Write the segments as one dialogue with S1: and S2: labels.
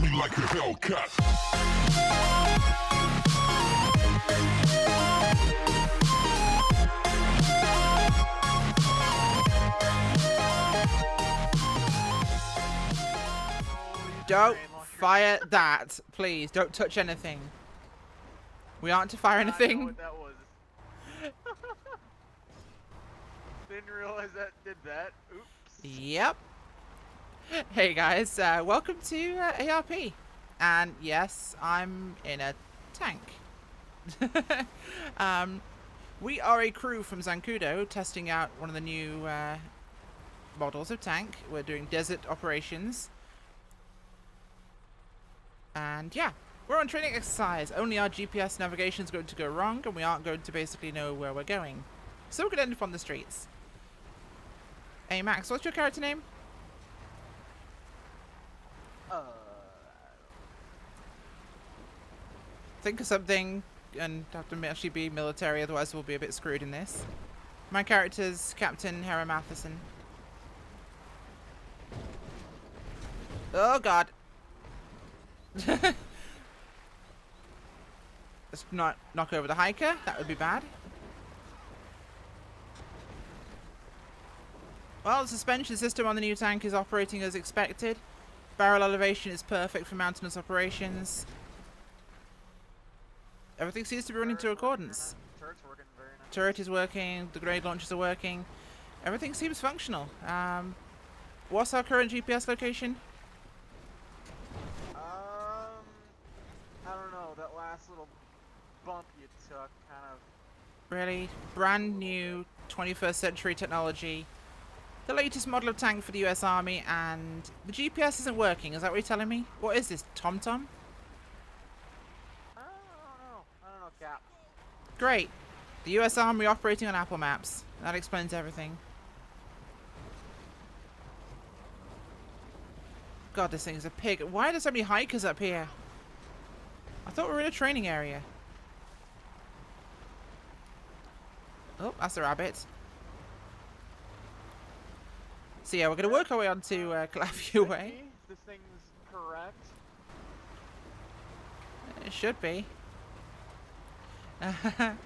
S1: me like a Hellcat.
S2: Don't fire that, please. Don't touch anything. We aren't to fire
S3: I know
S2: anything.
S3: what that was. Didn't realize that did that. Oops.
S2: Yep. Hey guys, welcome to ARP. And yes, I'm in a tank. We are a crew from Zancudo testing out one of the new models of tank. We're doing desert operations. And yeah, we're on training exercise. Only our GPS navigation is going to go wrong, and we aren't going to basically know where we're going. So we're going to end up on the streets. Hey Max, what's your character name? Think of something, and have to actually be military, otherwise we'll be a bit screwed in this. My character's Captain Hera Matheson. Oh god. Let's not knock over the hiker. That would be bad. Well, the suspension system on the new tank is operating as expected. Barrel elevation is perfect for mountainous operations. Everything seems to be running to accordance.
S3: Turret's working very nice.
S2: Turret is working. The grenade launchers are working. Everything seems functional. What's our current GPS location?
S3: I don't know. That last little bump you took kind of.
S2: Really? Brand new 21st century technology. The latest model of tank for the US Army, and the GPS isn't working. Is that what you're telling me? What is this, TomTom?
S3: I don't know, Cap.
S2: Great. The US Army operating on Apple Maps. That explains everything. God, this thing's a pig. Why are there so many hikers up here? I thought we were in a training area. Oh, that's a rabbit. So yeah, we're going to work our way on to Calavia Way.
S3: This thing's correct.
S2: It should be.
S3: I don't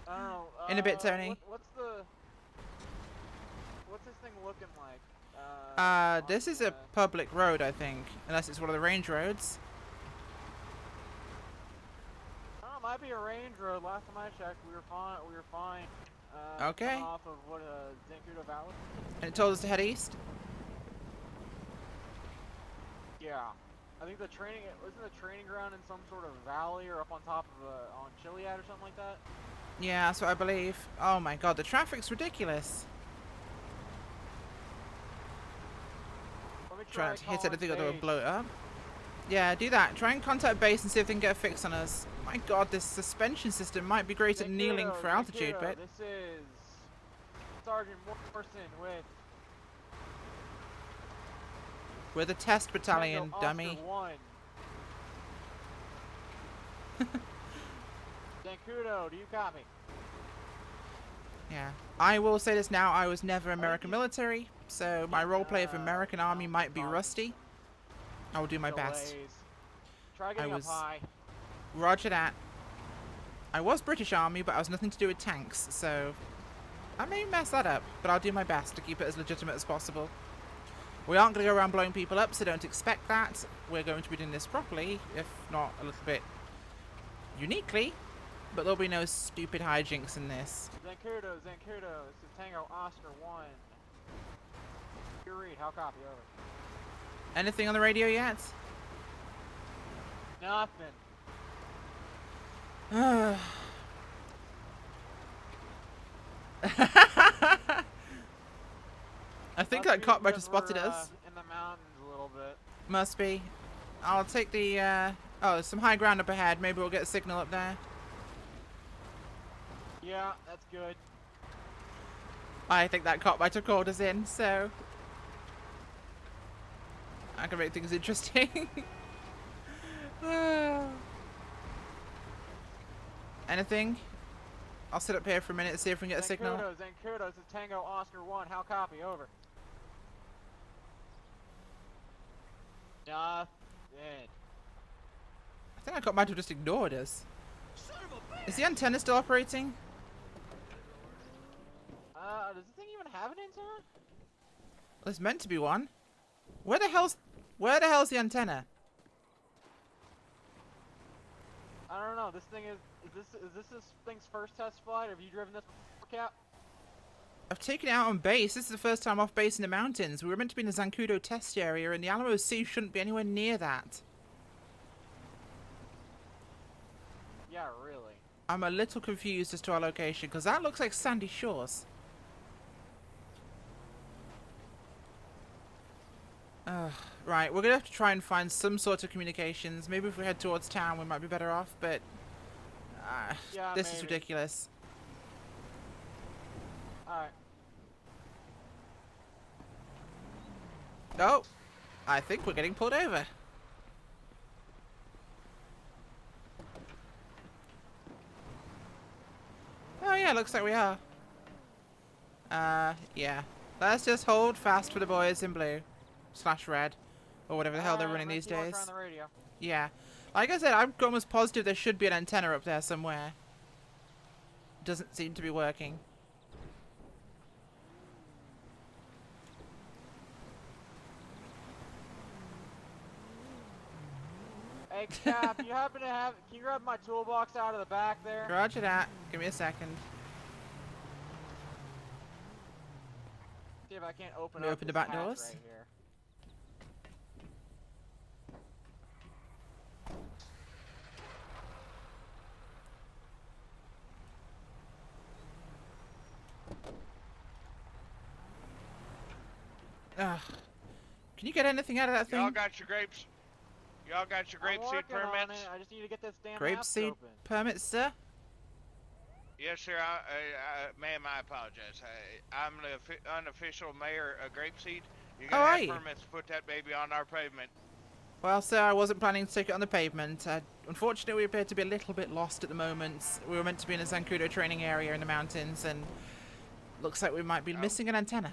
S3: know.
S2: In a bit, Tony.
S3: What's this thing looking like?
S2: This is a public road, I think. Unless it's one of the range roads.
S3: Oh, it might be a range road. Last time I checked, we were fine.
S2: Okay.
S3: Coming off of what Zancudo Valley.
S2: And it told us to head east?
S3: Yeah. I think wasn't the training ground in some sort of valley or up on top of on Chiliad or something like that?
S2: Yeah, that's what I believe. Oh my god, the traffic's ridiculous.
S3: Let me
S2: Trying to hit
S3: calling
S2: anything that will
S3: base.
S2: blow it up. Yeah, do that. Try and contact base and see if they can get a fix on us. My god, this suspension system might be great at kneeling for altitude, but...
S3: This is Sergeant Morrison with
S2: We're the test battalion,
S3: Tango
S2: dummy.
S3: Oscar 1. Zancudo, do you copy?
S2: Yeah. I will say this now, I was never American military, so my roleplay of American Army might be rusty. I will do my best.
S3: Delays. Try getting
S2: was-
S3: up high.
S2: Roger that. I was British Army, but I was nothing to do with tanks, so I may mess that up, but I'll do my best to keep it as legitimate as possible. We aren't going to go around blowing people up, so don't expect that. We're going to be doing this properly, if not a little bit uniquely, but there'll be no stupid hijinks in this.
S3: Zancudo, this is Tango Oscar 1. You read, how copy, over.
S2: Anything on the radio yet?
S3: Nothing.
S2: I think
S3: Must
S2: that
S3: be
S2: cop might have
S3: because
S2: spotted
S3: we're,
S2: us.
S3: in the mountains a little bit.
S2: Must be. I'll take the, oh, there's some high ground up ahead. Maybe we'll get a signal up there.
S3: Yeah, that's good.
S2: I think that cop might have called us in, so... I can make things interesting. Anything? I'll sit up here for a minute and see if we can get a signal.
S3: Zancudo, this is Tango Oscar 1. How copy? Over. Nothing.
S2: I think I might have just ignored us. Is the antenna still operating?
S3: Does the thing even have an antenna?
S2: Well, there's meant to be one. Where the hell's the antenna?
S3: I don't know. This thing is this thing's first test flight? Have you driven this before, Cap?
S2: I've taken it out on base. This is the first time off base in the mountains. We were meant to be in the Zancudo test area, and the Alamo Sea shouldn't be anywhere near that.
S3: Yeah, really.
S2: I'm a little confused as to our location, because that looks like Sandy Shores. Right, we're going to have to try and find some sort of communications. Maybe if we head towards town, we might be better off, but...
S3: yeah,
S2: this
S3: maybe.
S2: is ridiculous.
S3: Alright.
S2: Oh! I think we're getting pulled over. Oh yeah, looks like we are. Yeah. Let's just hold fast for the boys in blue. / red. Or whatever the hell they're running these days.
S3: On the radio.
S2: Yeah. Like I said, I'm almost positive there should be an antenna up there somewhere. Doesn't seem to be working.
S3: Hey, Cap, you happen to have... Can you grab my toolbox out of the back there?
S2: Roger that. Give me a second.
S3: See if I can't open
S2: Can we
S3: up
S2: open the
S3: this
S2: back
S3: hatch
S2: doors?
S3: right here.
S2: Ugh. Can you get anything out of that thing?
S4: Y'all got your grapes? Y'all got your grape
S3: I'm
S4: seed
S3: working on
S4: permits?
S3: it. I just need to get this damn
S2: Grape
S3: map
S2: seed
S3: open.
S2: permits, sir?
S4: Yes, sir. Ma'am, I apologize. I'm the unofficial mayor of Grapeseed. You
S2: Oh,
S4: gotta
S2: are
S4: have
S2: you?
S4: permits to put that baby on our pavement.
S2: Well, sir, I wasn't planning to take it on the pavement. Unfortunately, we appear to be a little bit lost at the moment. We were meant to be in a Zancudo training area in the mountains, and looks like we might be missing an antenna.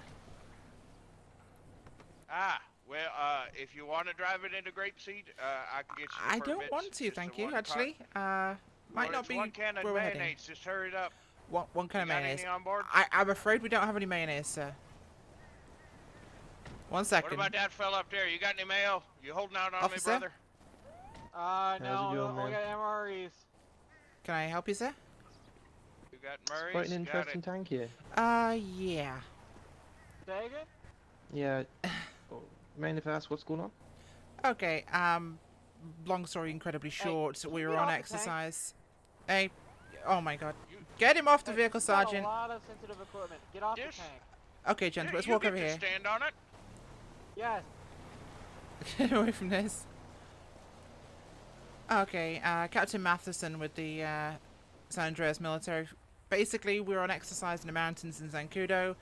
S4: Ah, well, if you want to drive it into Grapeseed, I can get you the
S2: I
S4: permits.
S2: don't want to,
S4: Just
S2: thank
S4: the
S2: you,
S4: one
S2: actually.
S4: car.
S2: Might
S4: Well,
S2: not
S4: it's
S2: be
S4: one can of
S2: where we're heading.
S4: mayonnaise. Just hurry it up.
S2: One can of
S4: You got
S2: mayonnaise.
S4: anything on board?
S2: I'm afraid we don't have any mayonnaise, sir. One
S4: What
S2: second.
S4: about that fella up there? You got any mail? You holding out on
S2: Officer?
S4: me, brother?
S3: No,
S5: How's it going,
S3: we
S5: man?
S3: got MREs.
S2: Can I help you, sir?
S4: You got Murray's?
S5: Quite an
S4: Got
S5: interesting
S4: it.
S5: tank here.
S2: Yeah.
S3: Say again?
S5: Yeah. Mind if I ask what's going on?
S2: Okay, long story incredibly short. We were
S3: get
S2: on
S3: off the tank.
S2: exercise. Hey, oh my god. Get him off the vehicle,
S3: We've got
S2: Sergeant.
S3: a lot of sensitive equipment. Get off
S4: Yes.
S3: the tank.
S2: Okay, gentlemen, let's
S4: You
S2: walk
S4: get
S2: over
S4: to
S2: here.
S4: stand on it.
S3: Yes.
S2: Get away from this. Okay, Captain Matheson with the San Andreas military. Basically, we're on exercise in the mountains in Zancudo.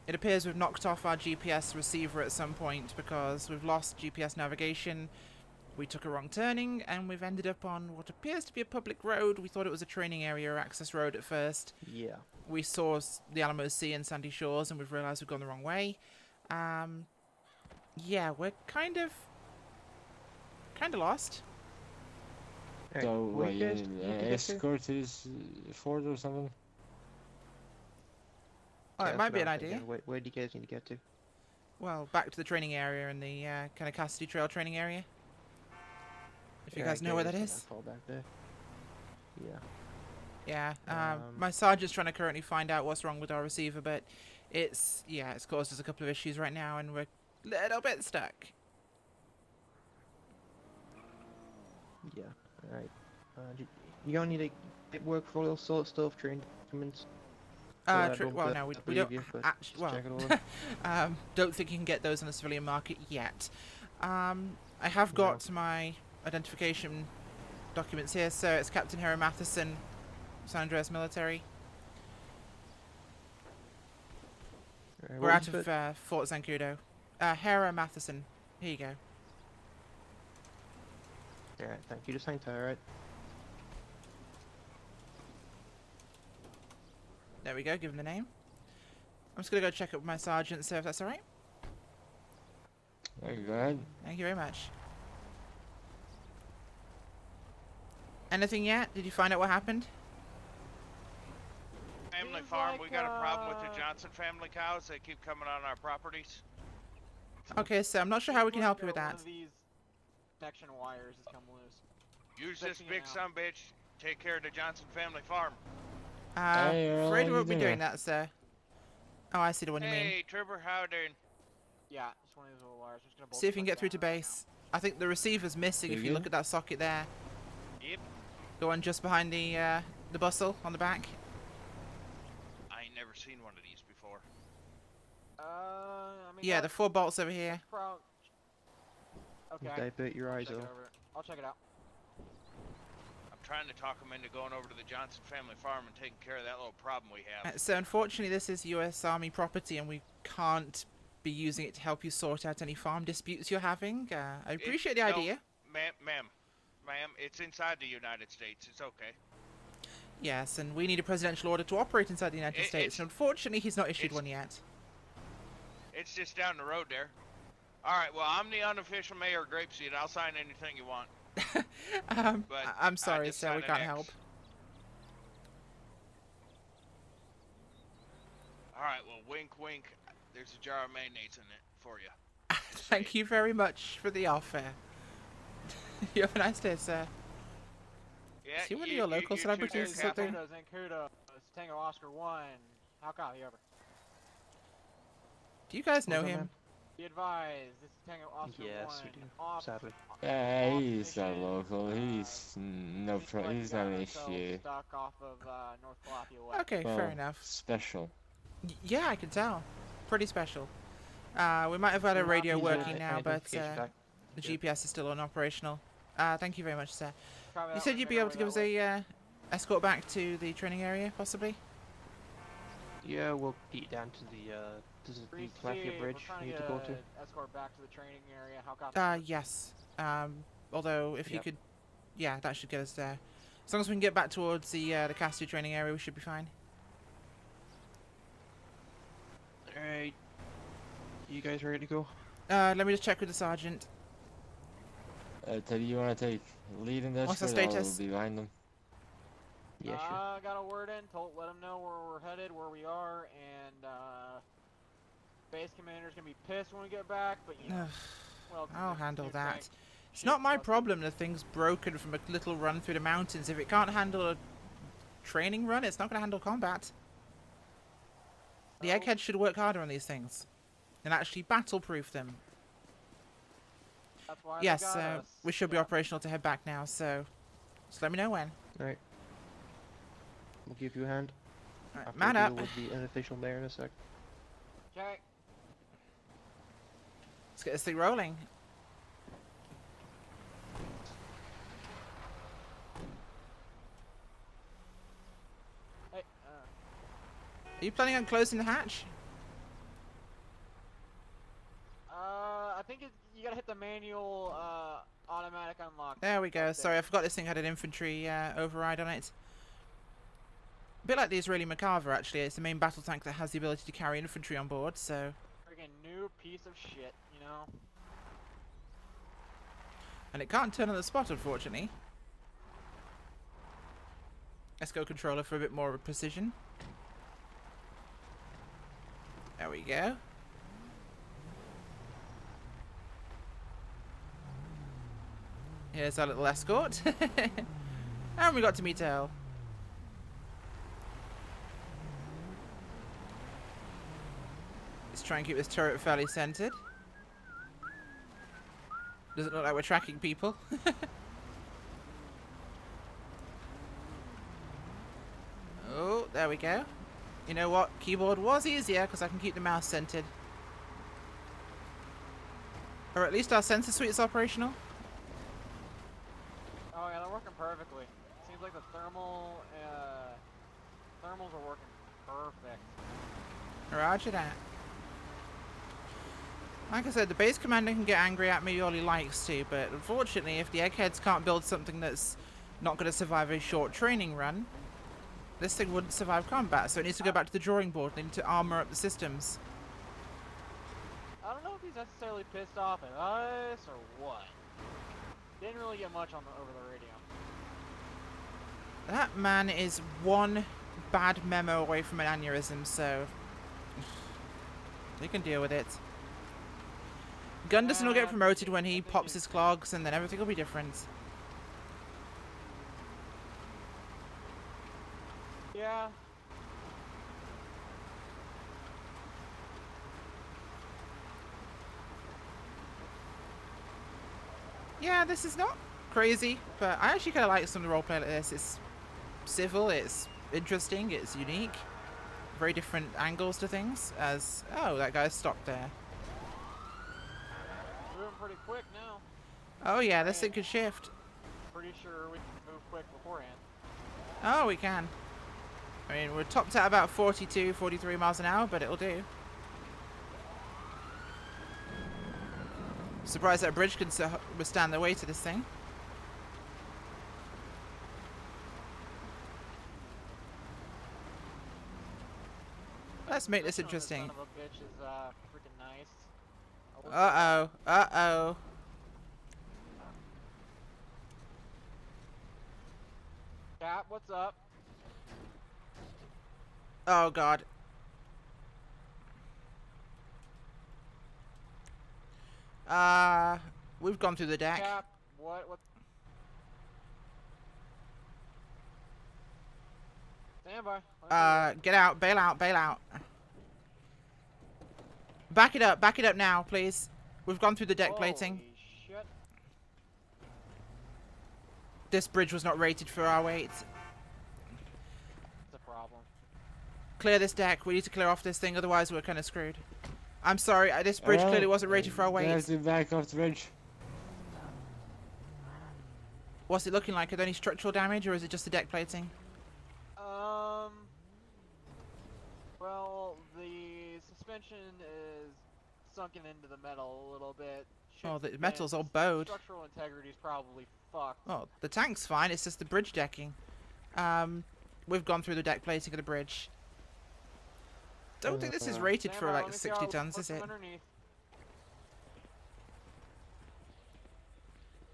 S2: It appears we've knocked off our GPS receiver at some point because we've lost GPS navigation. We took a wrong turning and we've ended up on what appears to be a public road. We thought it was a training area or access road at first.
S5: Yeah.
S2: We saw the Alamo Sea and Sandy Shores and we've realised we've gone the wrong way. Yeah, we're kind of lost.
S5: Right,
S6: So,
S5: where
S6: what,
S5: you guys need to get to?
S6: Escort is Fort or something?
S2: Oh,
S5: Yeah,
S2: it might
S5: that's
S2: be
S5: what
S2: an
S5: I'm thinking.
S2: idea.
S5: Where do you guys need to get to?
S2: Well, back to the training area and the kind of Cassidy Trail training area. If you
S5: Yeah,
S2: guys know where that
S5: okay,
S2: is.
S5: Fall back there. Yeah.
S2: Yeah, my sergeant's trying to currently find out what's wrong with our receiver, but it's caused us a couple of issues right now and we're a little bit stuck.
S5: Yeah. Alright. You gonna need to get work for all those sort of stuff, train documents.
S2: Well, no, we don't actually, well,
S5: check it over.
S2: don't think you can get those on the civilian market yet. I have got my identification documents here, so it's Captain Harry Matheson, San Andreas military.
S5: Alright,
S2: We're
S5: what
S2: out
S5: was
S2: of
S5: it?
S2: Fort Zancudo. Hera Matheson. Here you go.
S5: Alright, thank you. Just hang tight, alright?
S2: There we go, give him the name. I'm just going to go check up with my sergeant, so if that's alright.
S6: Go ahead.
S2: Thank you very much. Anything yet? Did you find out what happened?
S4: Family
S3: Seems
S4: farm,
S3: like,
S4: we got a problem with the Johnson family cows. They keep coming on our properties.
S2: Okay, so I'm not sure how we can help you with
S3: One
S2: that.
S3: of these connection wires has come loose.
S4: Use this
S3: Fixing it
S4: big
S3: now.
S4: sumbitch. Take care of the Johnson family farm.
S6: Hey, Earl,
S2: Afraid
S6: how
S2: we
S6: you
S2: won't be doing
S6: doing?
S2: that, sir. Oh, I see the one you mean.
S4: Hey, Trooper, how you doing?
S3: Yeah, just one of these little wires. I'm just gonna bolt
S2: See if you can
S3: this
S2: get through to
S3: down right
S2: base. I think the receiver's missing if
S6: You
S2: you look
S6: good?
S2: at that socket there.
S4: Yep.
S2: The one just behind the bustle on the back.
S4: I ain't never seen one of these before.
S3: now. I mean,
S2: Yeah, the 4 bolts over here.
S3: Okay.
S5: Divert your eyes off.
S3: I'll check it out.
S4: I'm trying to talk them into going over to the Johnson family farm and taking care of that little problem we have.
S2: So unfortunately this is US Army property and we can't be using it to help you sort out any farm disputes you're having. I appreciate the idea.
S4: Ma'am, it's inside the United States. It's okay.
S2: Yes, and we need a presidential order to operate inside the United States. And unfortunately he's not issued one yet.
S4: It's just down the road there. All right, well, I'm the unofficial mayor of Grapeseed. I'll sign anything you want. But
S2: I'm sorry,
S4: just
S2: sir, we
S4: signed
S2: can't
S4: an X.
S2: help.
S4: All right, well, wink, wink. There's a jar of mayonnaise in it for you.
S2: Thank you very much for the offer. You have a nice day, sir.
S4: Yeah,
S2: Is he one of your local
S4: you
S2: celebrities
S4: too,
S2: or something?
S3: Zancudo, Tango Oscar 1. How copy over?
S2: Do you guys know
S5: What's up,
S2: him?
S5: man?
S3: Be advised, this is Tango Oscar 1.
S5: Yes, we do.
S3: Off,
S5: Sadly.
S6: Yeah,
S3: off
S6: he's not
S3: mission.
S6: local. He's no
S3: Seems
S6: pro.
S3: like
S6: He's
S3: we
S6: not
S3: got
S6: an
S3: ourselves
S6: issue.
S3: Stuck off of North Tilapia Way.
S2: Okay,
S6: Well,
S2: fair enough.
S6: Special.
S2: Yeah, I can tell. Pretty special. We might have had a
S5: Well,
S2: radio
S5: he's,
S2: working now, but
S5: identification back.
S2: the
S5: Good.
S2: GPS is still unoperational. Thank you very much, sir.
S3: Copy
S2: You
S3: that,
S2: said
S3: we're
S2: you'd be
S3: making our
S2: able to
S3: way
S2: give us
S3: that way.
S2: a escort back to the training area, possibly?
S5: Yeah, we'll get you down to the, there's a new Tilapia
S3: Receive,
S5: bridge
S3: we're trying
S5: you
S3: to
S5: need
S3: get
S5: to go to.
S3: a escort back to the training area. How copy?
S2: Yes. Although, if you
S5: Yep.
S2: could... Yeah, that should get us there. As long as we can get back towards the Cassidy training area, we should be fine.
S5: Alright. You guys ready to go?
S2: Let me just check with the sergeant.
S6: Teddy, you want to take lead in this?
S2: What's the
S6: or
S2: status?
S6: I'll be behind them.
S5: Yeah, sure.
S3: Got a word in. Let them know where we're headed, where we are, and base commander's gonna be pissed when we get back. But you know,
S2: Ugh,
S3: well,
S2: I'll
S3: new-
S2: handle
S3: new
S2: that.
S3: tank.
S2: It's not my
S3: Shit,
S2: problem the thing's broken from a little run through the mountains. If it can't handle a training run, it's not going to handle combat. The
S3: So,
S2: eggheads should work harder on these things and actually battle-proof them.
S3: that's why
S2: Yes,
S3: they got us.
S2: we should be
S3: Yeah.
S2: operational to head back now, so just let me know when.
S5: Alright. We'll give you a hand.
S2: Alright,
S5: After
S2: man
S5: I
S2: up.
S5: deal with the unofficial mayor in a sec.
S3: Okay.
S2: Let's get this thing rolling.
S3: Hey,
S2: Are you planning on closing the hatch?
S3: I think you gotta hit the manual automatic unlock.
S2: There we go.
S3: right
S2: Sorry,
S3: there.
S2: I forgot this thing had an infantry override on it. A bit like the Israeli Makarva, actually. It's the main battle tank that has the ability to carry infantry on board, so...
S3: Friggin' new piece of shit, you know.
S2: And it can't turn on the spot, unfortunately. Let's go controller for a bit more precision. There we go. Here's our little escort. And we got to meet Elle. Let's try and keep this turret fairly centered. Doesn't look like we're tracking people. Oh, there we go. You know what? Keyboard was easier because I can keep the mouse centered. Or at least our sensor suite's operational.
S3: Oh yeah, they're working perfectly. Seems like the thermals are working perfect.
S2: Roger that. Like I said, the base commander can get angry at me all he likes to, but unfortunately, if the eggheads can't build something that's not going to survive a short training run, this thing wouldn't survive combat, so it needs to go back to the drawing board. They need to armor up the systems.
S3: I don't know if he's necessarily pissed off at us or what. Didn't really get much on over the radio.
S2: That man is one bad memo away from an aneurysm, so they can deal with it. Gunderson will get promoted when he pops his clogs, and then everything will be different.
S3: Yeah.
S2: Yeah, this is not crazy, but I actually kind of like some of the roleplay like this. It's civil, it's interesting, it's unique. Very different angles to things, as... Oh, that guy's stopped there.
S3: Moving pretty quick now.
S2: Oh yeah, this thing could shift.
S3: Pretty sure we can move quick beforehand.
S2: Oh, we can. I mean, we're topped at about 42, 43 miles an hour, but it'll do. Surprised that bridge can withstand the weight of this thing. Let's make this interesting.
S3: Son of a bitch is freaking nice.
S2: Uh-oh. Uh-oh.
S3: Cap, what's up?
S2: Oh, God. We've gone through the deck.
S3: Cap, what? Stand by.
S2: Get out, bail out, bail out. Back it up now, please. We've gone through the deck plating.
S3: Holy shit.
S2: This bridge was not rated for our weight.
S3: That's a problem.
S2: Clear this deck. We need to clear off this thing, otherwise we're kind of screwed. I'm sorry, this bridge clearly wasn't rated for our weight.
S6: You have to back off the bridge.
S2: What's it looking like? Are there any structural damage, or is it just the deck plating?
S3: Well, the suspension is sunken into the metal a little bit.
S2: Oh, the
S3: Shit's
S2: metal's all
S3: bent.
S2: bowed.
S3: Structural integrity is probably fucked.
S2: Oh, the tank's fine. It's just the bridge decking. We've gone through the deck plating of the bridge. Don't think this is rated
S3: Stand
S2: for
S3: by,
S2: like
S3: let me see
S2: 60
S3: how-
S2: tons,
S3: what's
S2: is it?
S3: underneath.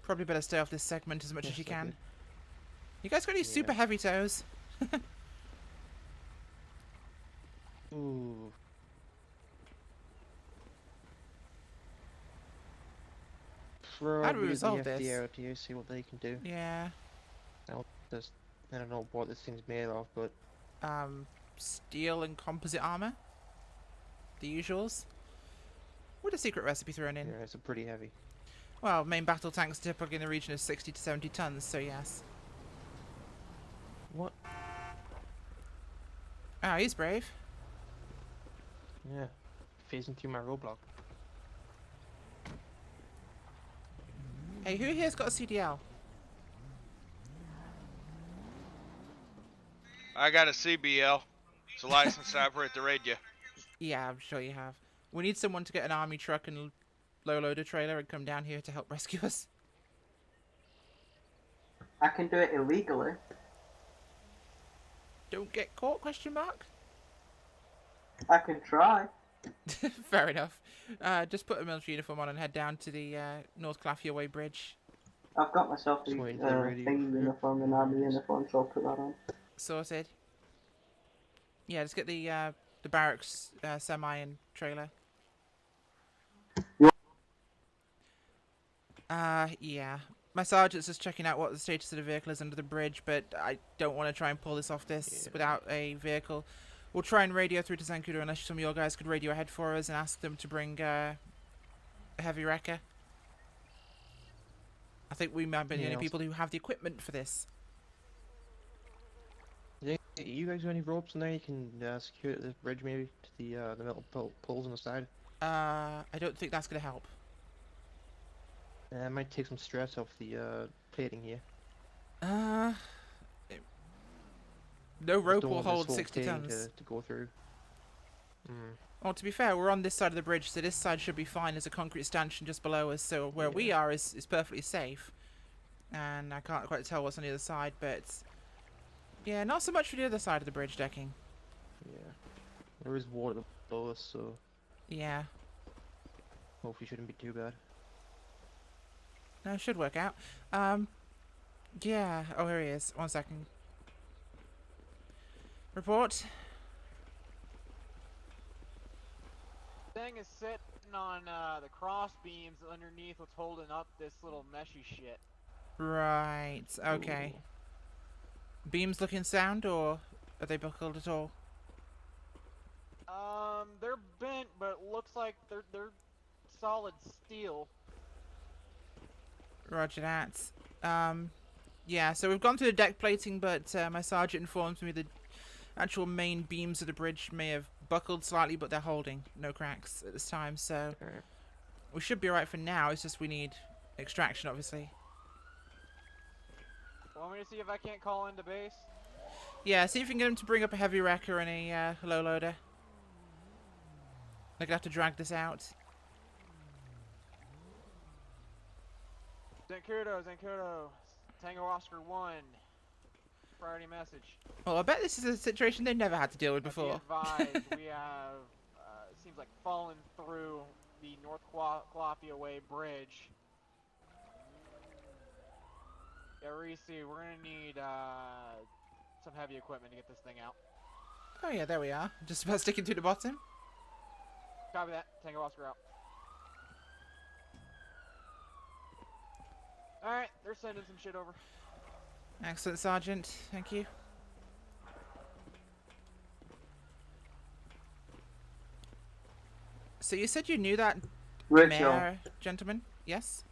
S2: Probably better stay off this segment as much as you
S5: Yes, I
S2: can.
S5: did.
S2: You guys got any super
S5: Yeah.
S2: heavy toes?
S5: Ooh.
S2: How do we resolve
S5: the
S2: this?
S5: FDRTO, see what they can do.
S2: Yeah.
S5: I don't know what this thing's made of, but
S2: Steel and composite armor. The usuals. With a secret recipe thrown in.
S5: yeah, it's a pretty heavy.
S2: Well, main battle tanks typically in the region of 60 to 70 tons, so yes.
S5: What?
S2: Oh, he's brave.
S5: Yeah. Phasing through my roadblock.
S2: Hey, who here's got a CDL?
S4: I got a CBL. It's a license to operate the radio.
S2: Yeah, I'm sure you have. We need someone to get an army truck and low loader trailer and come down here to help rescue us.
S7: I can do it illegally.
S2: Don't get caught, question mark?
S7: I can try.
S2: Fair enough. Just put a military uniform on and head down to the North Claffia Way Bridge.
S7: I've got myself a
S5: Just waiting for the radio.
S7: thing uniform and army uniform, so I'll put that on.
S2: Sorted. Yeah, just get the barracks semi and trailer. Yeah. My sergeant's just checking out what the status of the vehicle is under the bridge, but I don't want to try and pull this off this without a vehicle. We'll try and radio through to Zancudo unless some of your guys could radio ahead for us and ask them to bring a heavy wrecker. I think we might be the only people who have the equipment for this.
S5: Yeah, you guys got any ropes in there you can secure the bridge maybe to the metal poles on the side?
S2: I don't think that's going to help.
S5: It might take some stress off the plating here.
S2: No rope
S5: Don't
S2: will
S5: want this
S2: hold
S5: whole
S2: 60
S5: thing
S2: tons.
S5: to go through.
S2: Well, to be fair, we're on this side of the bridge, so this side should be fine. There's a concrete stanchion just below us, so where we are is perfectly safe. And I can't quite tell what's on the other side, but... Yeah, not so much for the other side of the bridge decking.
S5: Yeah. There is water below us, so
S2: Yeah.
S5: hopefully shouldn't be too bad.
S2: No, it should work out. Yeah. Oh, here he is. 1 second. Report.
S3: Thing is sitting on the cross beams underneath what's holding up this little meshy shit.
S2: Right. Okay. Beams looking sound, or are they buckled at all?
S3: They're bent, but it looks like they're solid steel.
S2: Roger that. Yeah, so we've gone through the deck plating, but my sergeant informs me the actual main beams of the bridge may have buckled slightly, but they're holding. No cracks at this time, so we should be alright for now. It's just we need extraction, obviously.
S3: Want me to see if I can't call into base?
S2: Yeah, see if you can get him to bring up a heavy wrecker and a low loader. They're gonna have to drag this out.
S3: Zancudo. Tango Oscar 1. Priority message.
S2: Well, I bet this is a situation they've never had to deal with before.
S3: Be advised, we have, it seems like fallen through the North Calafia Way Bridge. Yeah, Reese, we're gonna need, some heavy equipment to get this thing out.
S2: Oh yeah, there we are. Just about sticking to the bottom.
S3: Copy that. Tango Oscar out. Alright, they're sending some shit over.
S2: Excellent, Sergeant. Thank you. So you said you knew that
S7: Rachel,
S2: mayor gentleman? Yes?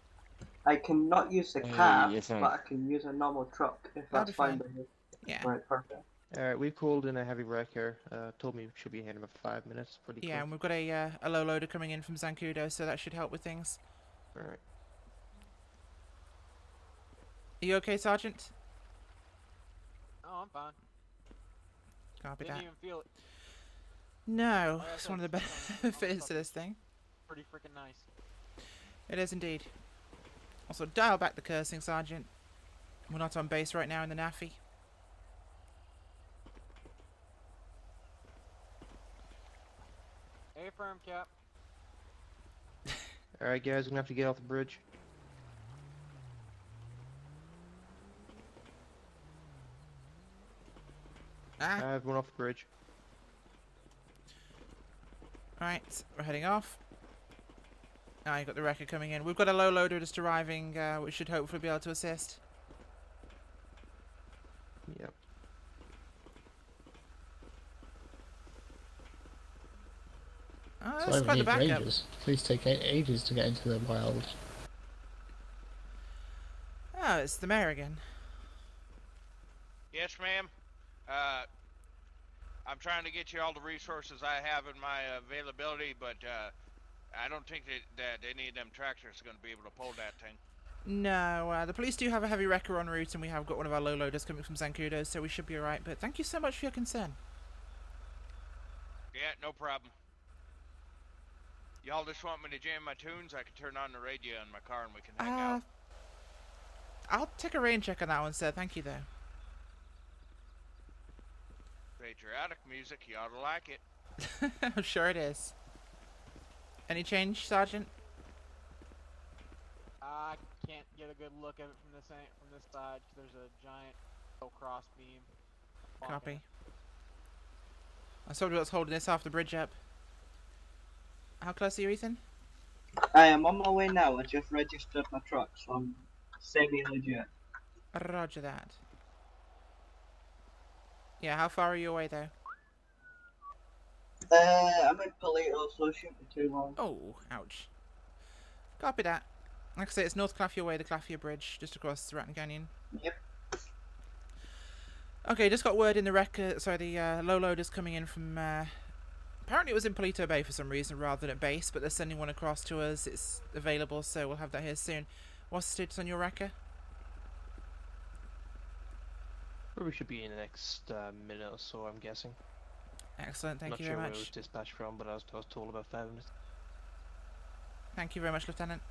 S7: I cannot use the cab,
S6: yes,
S7: but I can use a normal truck if
S2: That'll
S7: that's
S2: be
S7: fine
S2: fine.
S7: by you.
S2: Yeah.
S7: Right, perfect.
S5: Alright, we've called in a heavy wrecker. Told me we should be here in about 5 minutes. Pretty
S2: Yeah,
S5: quick.
S2: and we've got a low loader coming in from Zancudo, so that should help with things.
S5: Alright.
S2: Are you okay, Sergeant?
S3: Oh, I'm fine.
S2: Copy
S3: Didn't
S2: that.
S3: even feel it.
S2: No,
S3: Like I
S2: it's
S3: said,
S2: one of the benefits to this thing.
S3: Pretty freaking nice.
S2: It is indeed. Also, dial back the cursing, Sergeant. We're not on base right now in the NAFI.
S3: A firm, Cap.
S5: Alright guys, we're gonna have to get off the bridge.
S2: Ah,
S5: Everyone off the bridge.
S2: right, we're heading off. Ah, you got the wrecker coming in. We've got a low loader just arriving, which should hopefully be able to assist.
S5: Yep.
S2: Oh,
S8: So
S2: that's
S8: I
S2: quite the
S8: need
S2: backup.
S8: ages. Please take ages to get into the wild.
S2: Oh, it's the mayor again.
S4: Yes, ma'am. I'm trying to get you all the resources I have in my availability, but I don't think that any of them tractors are going to be able to pull that thing.
S2: No, the police do have a heavy wrecker en route, and we have got one of our low loaders coming from Zancudo, so we should be alright. But thank you so much for your concern.
S4: Yeah, no problem. Y'all just want me to jam my tunes? I can turn on the radio in my car and we can hang out.
S2: I'll take a rain check on that one, sir. Thank you, though.
S4: Patriotic music, you ought to like it.
S2: I'm sure it is. Any change, Sergeant?
S3: I can't get a good look at it from this side because there's a giant cross beam. blocking
S2: Copy.
S3: it.
S2: I saw what's holding this half the bridge up. How close are you, Ethan?
S7: I am on my way now. I just registered my truck, so I'm semi-legit.
S2: Roger that. Yeah, how far are you away, though?
S7: I'm in Palito, so it shouldn't be too long.
S2: Oh, ouch. Copy that. Like I say, it's North Calafia Way, the Calafia Bridge, just across the Ratton Canyon.
S7: Yep.
S2: Okay, just got word in the low loader's coming in from, apparently it was in Palito Bay for some reason rather than at base, but they're sending one across to us. It's available, so we'll have that here soon. What's the status on your wrecker?
S5: Probably should be in the next minute or so, I'm guessing.
S2: Excellent, thank
S5: Not
S2: you
S5: sure
S2: very
S5: where it was
S2: much.
S5: dispatched from, but I was told about 5 minutes.
S2: Thank you very much, Lieutenant.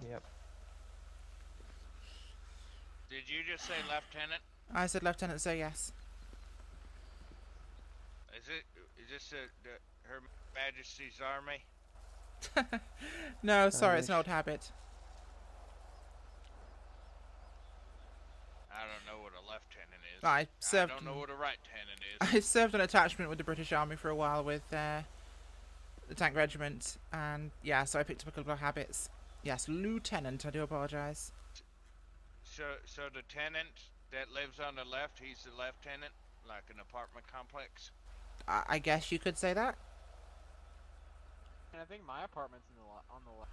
S5: Yep.
S4: Did you just say lieutenant?
S2: I said Lieutenant, so yes.
S4: Is this Her Majesty's Army?
S2: No, sorry, it's an
S5: wish.
S2: old habit.
S4: I don't know what a left tenant is.
S2: I served.
S4: don't know what a right tenant is.
S2: I served an attachment with the British Army for a while with the tank regiment, and yeah, so I picked up a couple of habits. Yes, lieutenant. I do apologise.
S4: So the tenant that lives on the left, he's the lieutenant, like an apartment complex.
S2: I guess you could say that.
S3: And I think my apartment's on the left.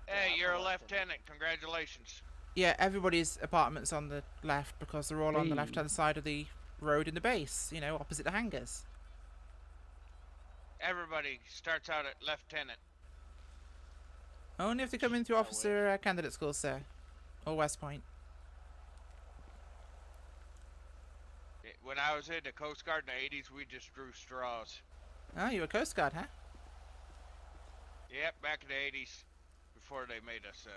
S4: Hey,
S3: I'm
S4: you're
S3: a
S4: a
S3: lieutenant.
S4: lieutenant. Congratulations.
S2: Yeah, everybody's apartment's on the left because they're all on the
S5: Hey.
S2: left-hand side of the road in the base. You know, opposite the hangars.
S4: Everybody starts out at lieutenant.
S2: Only if they come in through officer candidate school, sir, or West Point.
S4: When I was in the Coast Guard in the 80s, we just drew straws.
S2: Oh, you're a Coast Guard, huh?
S4: Yep, back in the 80s, before they made us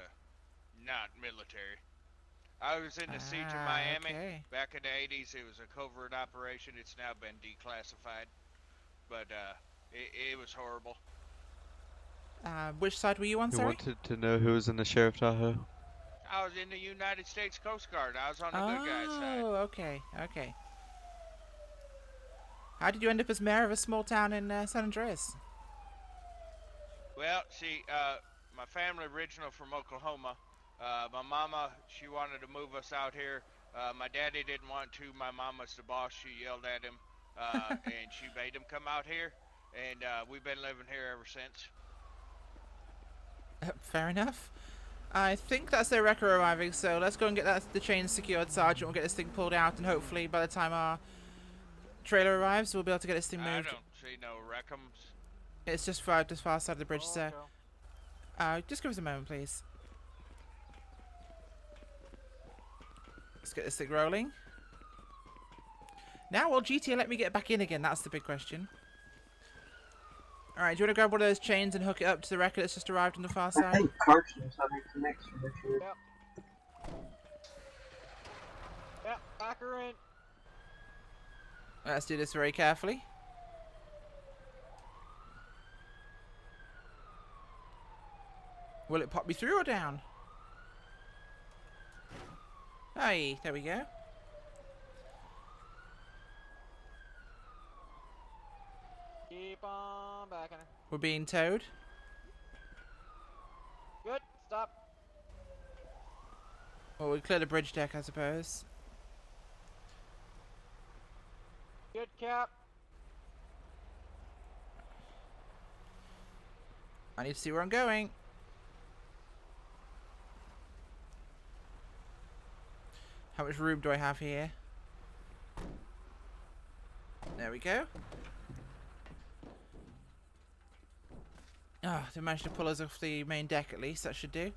S4: not military. I was in the siege of Miami.
S2: Okay.
S4: Back in the 80s, it was a covert operation. It's now been declassified. But it was horrible.
S2: Which side were you on,
S9: You
S2: sorry?
S9: wanted to know who was in the Sheriff Tahoe?
S4: I was in the United States Coast Guard. I was on the good guy's side.
S2: Oh, okay, okay. How did you end up as mayor of a small town in San Andreas?
S4: Well, see, my family original from Oklahoma. My mama, she wanted to move us out here. My daddy didn't want to. My mama's the boss. She yelled at him, and she made him come out here. And we've been living here ever since.
S2: Fair enough. I think that's their wrecker arriving, so let's go and get the chains secured, Sergeant. We'll get this thing pulled out, and hopefully by the time our trailer arrives, we'll be able to get this thing
S4: I
S2: moved.
S4: don't see no wreckums.
S2: It's just far this far side of the bridge,
S3: Oh,
S2: sir.
S3: okay.
S2: Just give us a moment, please. Let's get this thing rolling. Now, will GTA let me get back in again? That's the big question. Alright, do you want to grab one of those chains and hook it up to the wrecker that's just arrived on the far
S7: I
S2: side?
S7: think Carson's having a connection issue.
S3: Yep, back her in.
S2: Let's do this very carefully. Will it pop me through or down? Hey, there we go.
S3: Keep on backing her.
S2: We're being towed.
S3: Good, stop.
S2: Well, we clear the bridge deck, I suppose.
S3: Good, Cap.
S2: I need to see where I'm going. How much room do I have here? There we go. Ah, they managed to pull us off the main deck at least. That should do.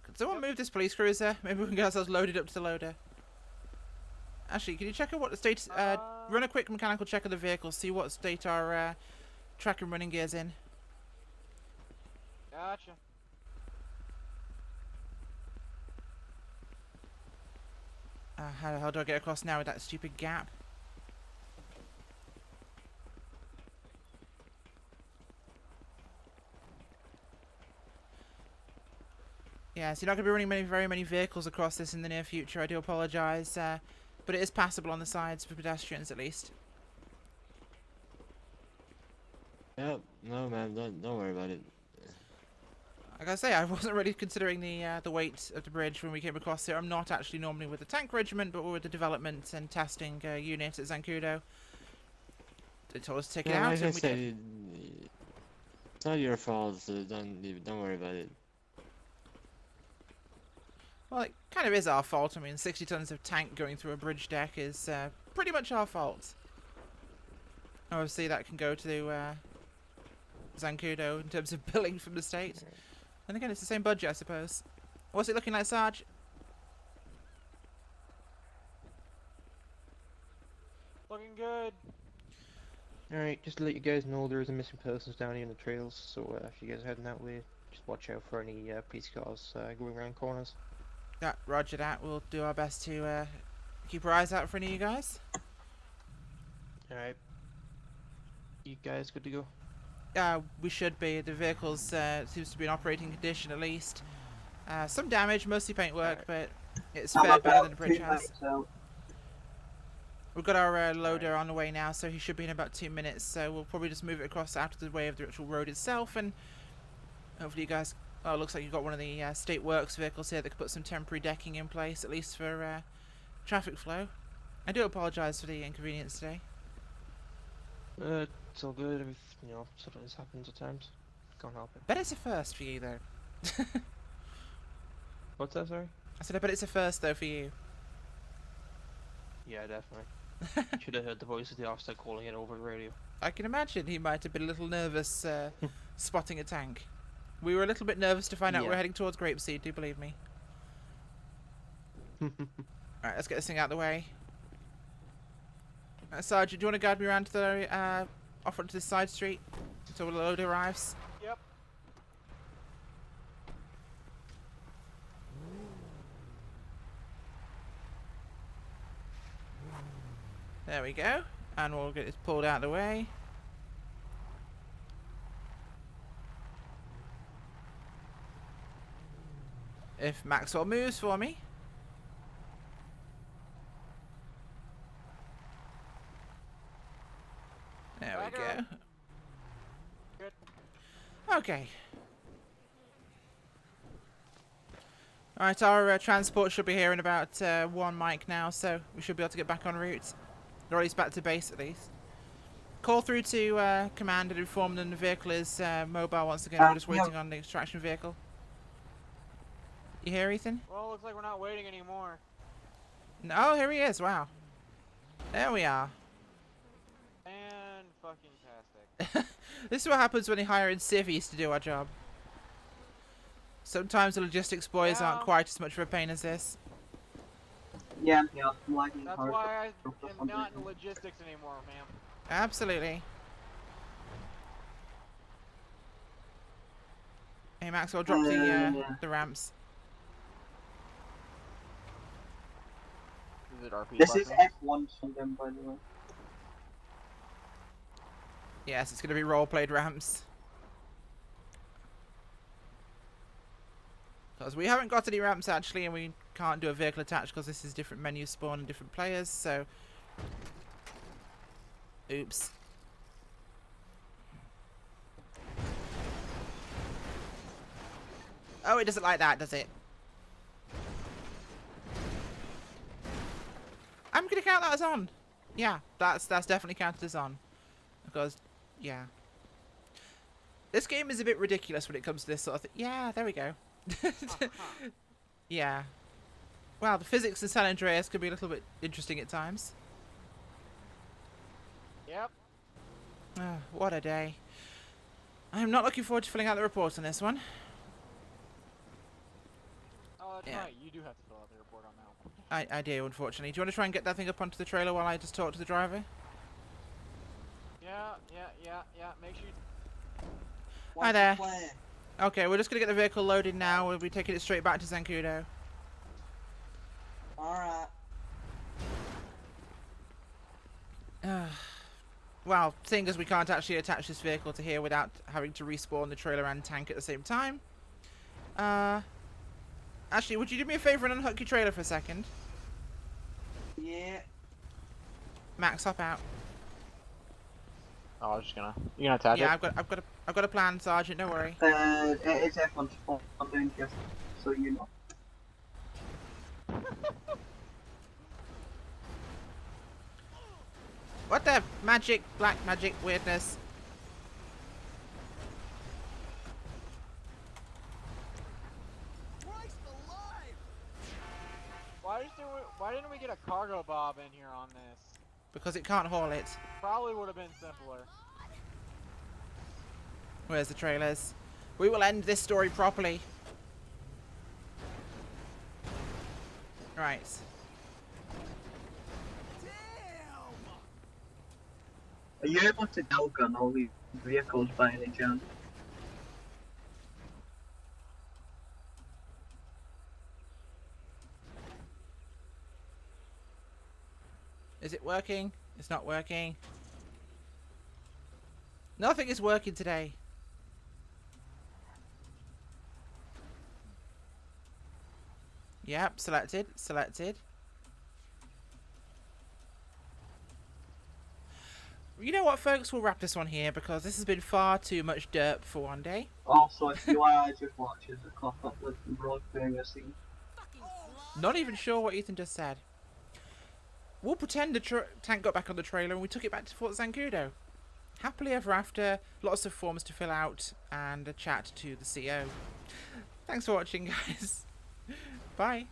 S2: Could someone move this police cruiser? Maybe we can get ourselves loaded up to the loader. Actually, can you check out what the state? Run a quick mechanical check of the vehicle. See what state our track and running gear's in.
S3: Gotcha.
S2: How do I get across now with that stupid gap? Yeah, so you're not going to be running very many vehicles across this in the near future. I do apologise, but it is passable on the sides for pedestrians at least.
S6: Yep. No, man. Don't worry about it.
S2: Like I say, I wasn't really considering the weight of the bridge when we came across here. I'm not actually normally with the tank regiment, but we're with the development and testing unit at Zancudo. They told us to take it
S6: Yeah,
S2: out,
S6: like I
S2: and we did.
S6: said, it's not your fault. So don't worry about it.
S2: Well, it kind of is our fault. I mean, 60 tons of tank going through a bridge deck is pretty much our fault. Obviously, that can go to Zancudo in terms of billing from the state. And again, it's the same budget, I suppose. What's it looking like, Sarge?
S3: Looking good.
S5: Alright, just to let you guys know, there is a missing persons down here in the trails, so if you guys are heading that way, just watch out for any police cars going around corners.
S2: Yeah, roger that. We'll do our best to keep our eyes out for any of you guys.
S5: Alright. You guys good to go?
S2: We should be. The vehicle's seems to be in operating condition at least. Some damage, mostly paintwork, but It's
S7: I'm
S2: fared better
S7: about
S2: than the bridge
S7: 2
S2: has.
S7: minutes out.
S2: We've got our loader on the way now, so he should be in about 2 minutes. So we'll probably just move it across out of the way of the actual road itself, and hopefully you guys. Oh, it looks like you've got one of the state works vehicles here that could put some temporary decking in place, at least for traffic flow. I do apologise for the inconvenience today.
S5: It's all good. You know, stuff like this happens at times. Can't help it.
S2: Bet it's a first for you though.
S5: What's that? Sorry.
S2: I said I bet it's a first though for you.
S5: Yeah, definitely. Should have heard the voice of the officer calling it over the radio.
S2: I can imagine he might have been a little nervous spotting a tank. We were a little bit nervous to find out we're heading towards Grapeseed, do believe me. Alright, let's get this thing out of the way. Sergeant, do you want to guide me around to the off onto this side street until the load arrives?
S3: Yep.
S2: There we go. And we'll get this pulled out of the way. If Maxwell moves for me. There we go.
S3: Good.
S2: Okay. Alright, our transport should be here in about 1 mic now, so we should be able to get back en route. Or at least back to base, at least. Call through to command and inform them the vehicle is mobile once again. We're just waiting on the extraction vehicle. You hear, Ethan?
S3: Well, looks like we're not waiting anymore.
S2: No, here he is. Wow. There we are.
S3: And fucking tastic.
S2: This is what happens when you hire in civvies to do our job. Sometimes the logistics boys aren't quite as much of a pain as this.
S7: Yeah, I'm lagging
S3: That's
S7: hard.
S3: why I am not in logistics anymore, ma'am.
S2: Absolutely. Hey Maxwell, drop the ramps.
S3: Is it RP
S7: This is
S3: button?
S7: F1 from them, by the way.
S2: Yes, it's going to be role-played ramps. Because we haven't got any ramps actually, and we can't do a vehicle attach because this is different menu spawn and different players, so... Oops. Oh, it doesn't like that, does it? I'm gonna count that as on. Yeah, that's definitely counted as on. Because, yeah. This game is a bit ridiculous when it comes to this sort of thing. Yeah, there we go. Yeah. Well, the physics in San Andreas could be a little bit interesting at times.
S3: Yep.
S2: What a day. I'm not looking forward to filling out the report on this one.
S3: Oh, that's
S2: Yeah.
S3: right. You do have to fill out the report on that one.
S2: I do, unfortunately. Do you want to try and get that thing up onto the trailer while I just talk to the driver?
S3: Yeah. Make sure you...
S2: Hi there. Okay, we're just going to get the vehicle loaded now. We'll be taking it straight back to Zancudo.
S7: Alright.
S2: Well, seeing as we can't actually attach this vehicle to here without having to respawn the trailer and tank at the same time. Actually, would you do me a favour and unhook your trailer for a second?
S7: Yeah.
S2: Max, hop out.
S3: Oh, I was just gonna... You gonna attach
S2: Yeah,
S3: it?
S2: I've got a plan, Sergeant. Don't worry.
S7: It's F1's fault. I'm doing just so you know.
S2: What the magic, black magic weirdness?
S3: Why didn't we get a cargo bob in here on this?
S2: Because it can't haul it.
S3: Probably would have been simpler.
S2: Where's the trailers? We will end this story properly. Right.
S7: Are you able to gun all these vehicles by any chance?
S2: Is it working? It's not working. Nothing is working today. Yep, selected, selected. You know what, folks? We'll wrap this one here because this has been far too much derp for one day.
S7: Also, if you are just watching the clock up with the road failure scene.
S2: Not even sure what Ethan just said. We'll pretend the tank got back on the trailer and we took it back to Fort Zancudo. Happily ever after, lots of forms to fill out and a chat to the CO. Thanks for watching, guys. Bye.